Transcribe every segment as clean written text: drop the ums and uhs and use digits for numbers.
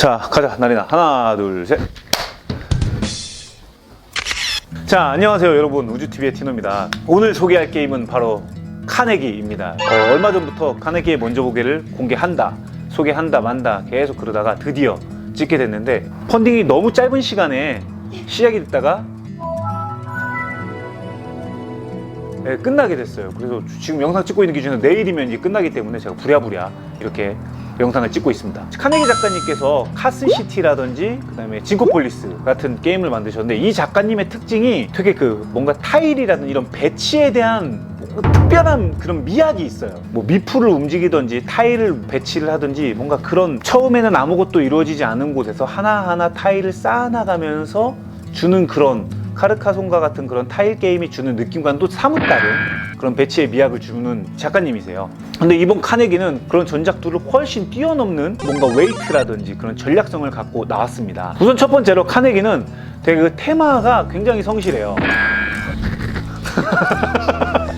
자, 가자, 나리나. 하나, 둘, 셋. 자, 안녕하세요, 여러분. 우주TV의 티노입니다. 오늘 소개할 게임은 바로 카네기입니다. 얼마 전부터 카네기의 먼저 보기를 공개한다, 소개한다, 만다 계속 그러다가 드디어 찍게 됐는데, 펀딩이 너무 짧은 시간에 시작이 됐다가 끝나게 됐어요. 그래서 지금 영상 찍고 있는 기준은 내일이면 이제 끝나기 때문에 제가 부랴부랴 이렇게 영상을 찍고 있습니다. 카네기 작가님께서 카슨시티라든지 그다음에 징코폴리스 같은 게임을 만드셨는데, 이 작가님의 특징이 되게 뭔가 타일이라든지 이런 배치에 대한 특별한 그런 미학이 있어요. 뭐 미풀을 움직이든지 타일을 배치를 하든지, 뭔가 그런 처음에는 아무것도 이루어지지 않은 곳에서 하나하나 타일을 쌓아나가면서 주는 그런 카르카손과 같은 그런 타일 게임이 주는 느낌과는 또 사뭇 다른 그런 배치의 미학을 주는 작가님이세요. 근데 이번 카네기는 그런 전작들을 훨씬 뛰어넘는 뭔가 웨이트라든지 그런 전략성을 갖고 나왔습니다. 우선 첫 번째로 카네기는 되게 그 테마가 굉장히 성실해요.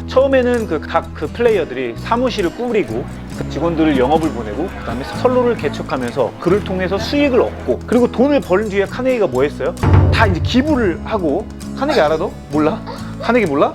처음에는 각 플레이어들이 사무실을 꾸리고 직원들을 영업을 보내고, 그 다음에 선로를 개척하면서 그를 통해서 수익을 얻고, 그리고 돈을 벌은 뒤에 카네기가 뭐 했어요? 다 이제 기부를 하고. 카네기 알아 너? 몰라? 카네기 몰라?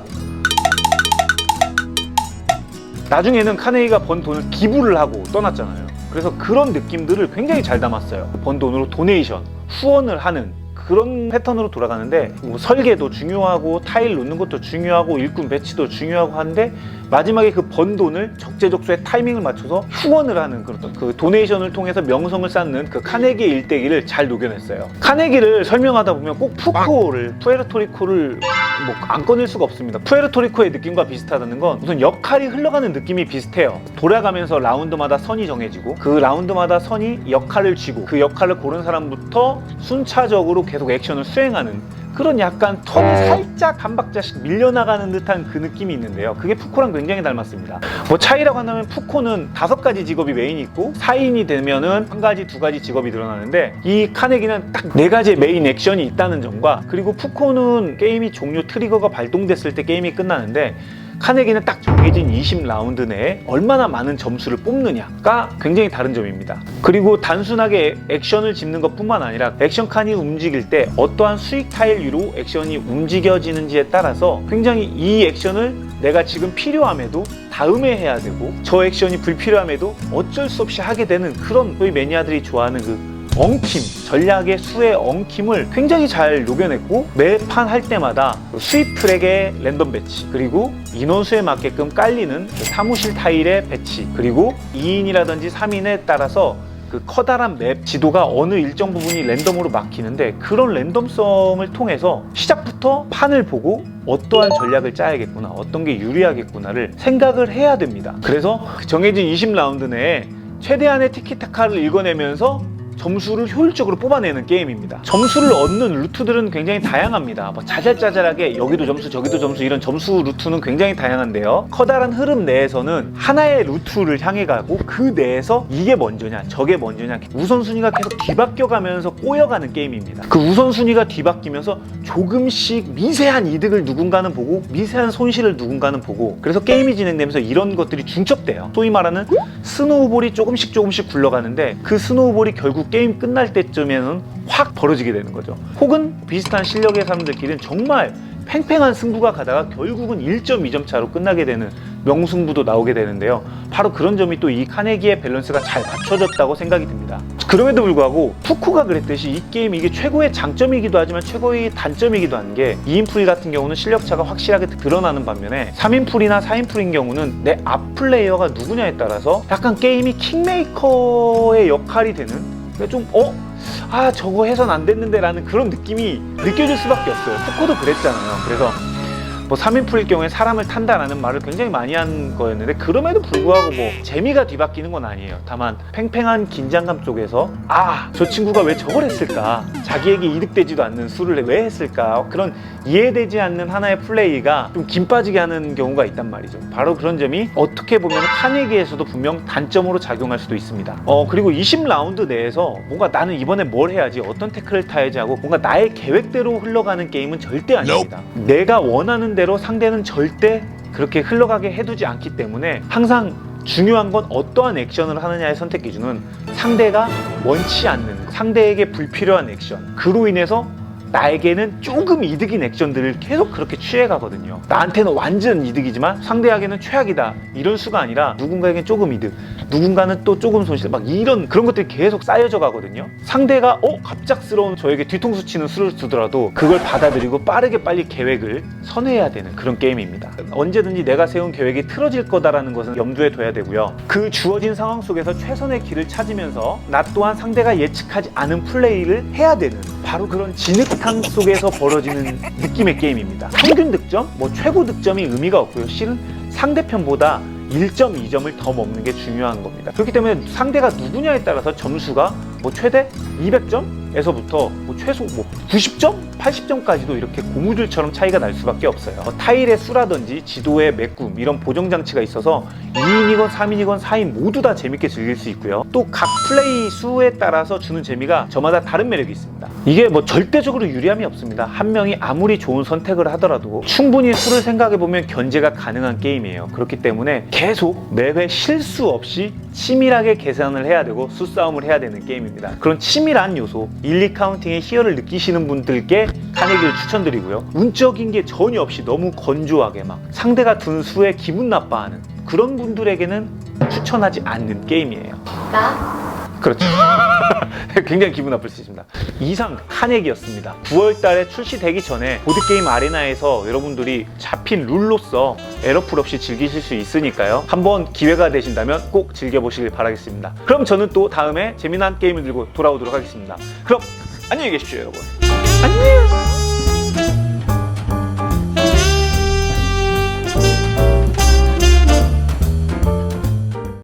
나중에는 카네기가 번 돈을 기부를 하고 떠났잖아요. 그래서 그런 느낌들을 굉장히 잘 담았어요. 번 돈으로 도네이션, 후원을 하는 그런 패턴으로 돌아가는데, 뭐 설계도 중요하고 타일 놓는 것도 중요하고 일꾼 배치도 중요하고 한데, 마지막에 그 번 돈을 적재적소에 타이밍을 맞춰서 후원을 하는 그 도네이션을 통해서 명성을 쌓는 그 카네기의 일대기를 잘 녹여냈어요. 카네기를 설명하다 보면 꼭 푸에르토리코를 뭐 안 꺼낼 수가 없습니다. 푸에르토리코의 느낌과 비슷하다는 건 우선 역할이 흘러가는 느낌이 비슷해요. 돌아가면서 라운드마다 선이 정해지고, 그 라운드마다 선이 역할을 쥐고, 그 역할을 고른 사람부터 순차적으로 계속 액션을 수행하는 그런 약간 턴이 살짝 한 박자씩 밀려나가는 듯한 그 느낌이 있는데요. 그게 푸코랑 굉장히 닮았습니다. 뭐 차이라고 한다면 푸코는 5가지 직업이 메인이 있고, 4인이 되면은 1가지, 2가지 직업이 늘어나는데, 이 카네기는 딱 4가지의 메인 액션이 있다는 점과, 그리고 푸코는 게임이 종료 트리거가 발동됐을 때 게임이 끝나는데, 카네기는 딱 정해진 20라운드 내에 얼마나 많은 점수를 뽑느냐가 굉장히 다른 점입니다. 그리고 단순하게 액션을 짚는 것 뿐만 아니라, 액션 칸이 움직일 때 어떠한 수익 타일 위로 액션이 움직여지는지에 따라서 굉장히 이 액션을 내가 지금 필요함에도 다음에 해야 되고, 저 액션이 불필요함에도 어쩔 수 없이 하게 되는 그런, 소위 매니아들이 좋아하는 그 엉킴, 전략의 수의 엉킴을 굉장히 잘 녹여냈고, 매판 할 때마다 수입 트랙의 랜덤 배치, 그리고 인원수에 맞게끔 깔리는 사무실 타일의 배치, 그리고 2인이라든지 3인에 따라서 그 커다란 맵 지도가 어느 일정 부분이 랜덤으로 막히는데, 그런 랜덤성을 통해서 시작부터 판을 보고 어떠한 전략을 짜야겠구나, 어떤 게 유리하겠구나를 생각을 해야 됩니다. 그래서 정해진 20라운드 내에 최대한의 티키타카를 읽어내면서 점수를 효율적으로 뽑아내는 게임입니다. 점수를 얻는 루트들은 굉장히 다양합니다. 뭐 자잘자잘하게 여기도 점수 저기도 점수, 이런 점수 루트는 굉장히 다양한데요, 커다란 흐름 내에서는 하나의 루트를 향해 가고, 그 내에서 이게 먼저냐 저게 먼저냐 우선순위가 계속 뒤바뀌어 가면서 꼬여가는 게임입니다. 그 우선순위가 뒤바뀌면서 조금씩 미세한 이득을 누군가는 보고 미세한 손실을 누군가는 보고, 그래서 게임이 진행되면서 이런 것들이 중첩돼요. 소위 말하는 스노우볼이 조금씩 굴러가는데, 그 스노우볼이 결국 게임 끝날 때쯤에는 확 벌어지게 되는 거죠. 혹은 비슷한 실력의 사람들끼리는 정말 팽팽한 승부가 가다가 결국은 1.2점 차로 끝나게 되는 명승부도 나오게 되는데요. 바로 그런 점이 또 이 카네기의 밸런스가 잘 갖춰졌다고 생각이 듭니다. 그럼에도 불구하고 푸코가 그랬듯이 이 게임, 이게 최고의 장점이기도 하지만 최고의 단점이기도 한 게, 2인 풀이 같은 경우는 실력차가 확실하게 드러나는 반면에 3인 풀이나 4인 풀인 경우는 내 앞 플레이어가 누구냐에 따라서 약간 게임이 킹메이커의 역할이 되는, 좀 저거 해선 안 됐는데 라는 그런 느낌이 느껴질 수밖에 없어요. 푸코도 그랬잖아요. 그래서 뭐 3인 풀일 경우에 사람을 탄다라는 말을 굉장히 많이 한 거였는데, 그럼에도 불구하고 뭐 재미가 뒤바뀌는 건 아니에요. 다만 팽팽한 긴장감 속에서 저 친구가 왜 저걸 했을까, 자기에게 이득되지도 않는 수를 왜 했을까, 그런 이해되지 않는 하나의 플레이가 좀 긴 빠지게 하는 경우가 있단 말이죠. 바로 그런 점이 어떻게 보면 카네기에서도 분명 단점으로 작용할 수도 있습니다. 그리고 20라운드 내에서 뭔가 나는 이번에 뭘 해야지, 어떤 태클을 타야지 하고 뭔가 나의 계획대로 흘러가는 게임은 절대 아닙니다. 내가 원하는 대로 상대는 절대 그렇게 흘러가게 해두지 않기 때문에, 항상 중요한 건 어떠한 액션을 하느냐의 선택 기준은 상대가 원치 않는, 상대에게 불필요한 액션, 그로 인해서 나에게는 조금 이득인 액션들을 계속 그렇게 취해가거든요. 나한테는 완전 이득이지만 상대에게는 최악이다, 이런 수가 아니라 누군가에겐 조금 이득, 누군가는 또 조금 손실, 막 이런 그런 것들이 계속 쌓여져 가거든요. 상대가 갑작스러운 저에게 뒤통수 치는 수를 두더라도 그걸 받아들이고 빠르게 빨리 계획을 선회해야 되는 그런 게임입니다. 언제든지 내가 세운 계획이 틀어질 거다라는 것은 염두에 둬야 되고요. 그 주어진 상황 속에서 최선의 길을 찾으면서 나 또한 상대가 예측하지 않은 플레이를 해야 되는, 바로 그런 진흙탕 속에서 벌어지는 느낌의 게임입니다. 평균 득점, 최고 득점이 의미가 없고요. 실은 상대편보다 1점, 2점을 더 먹는 게 중요한 겁니다. 그렇기 때문에 상대가 누구냐에 따라서 점수가 최대 200점에서부터 최소 90점, 80점까지도 이렇게 고무줄처럼 차이가 날 수밖에 없어요. 타일의 수라든지 지도의 메꿈, 이런 보정 장치가 있어서 2인이건 3인이건 4인 모두 다 재밌게 즐길 수 있고요. 또 각 플레이 수에 따라서 주는 재미가 저마다 다른 매력이 있습니다. 이게 절대적으로 유리함이 없습니다. 한 명이 아무리 좋은 선택을 하더라도 충분히 수를 생각해보면 견제가 가능한 게임이에요. 그렇기 때문에 계속 매회 실수 없이 치밀하게 계산을 해야 되고 수싸움을 해야 되는 게임입니다. 그런 치밀한 요소, 1, 2카운팅의 희열을 느끼시는 분들께 카네기를 추천드리고요. 운적인 게 전혀 없이 너무 건조하게 막 상대가 둔 수에 기분 나빠하는 그런 분들에게는 추천하지 않는 게임이에요. 그렇죠. 굉장히 기분 나쁠 수 있습니다. 이상 카네기였습니다. 9월 달에 출시되기 전에 보드게임 아레나에서 여러분들이 잡힌 룰로서 에러풀 없이 즐기실 수 있으니까요. 한번 기회가 되신다면 꼭 즐겨보시길 바라겠습니다. 그럼 저는 또 다음에 재미난 게임을 들고 돌아오도록 하겠습니다. 그럼 안녕히 계십시오, 여러분. 안녕.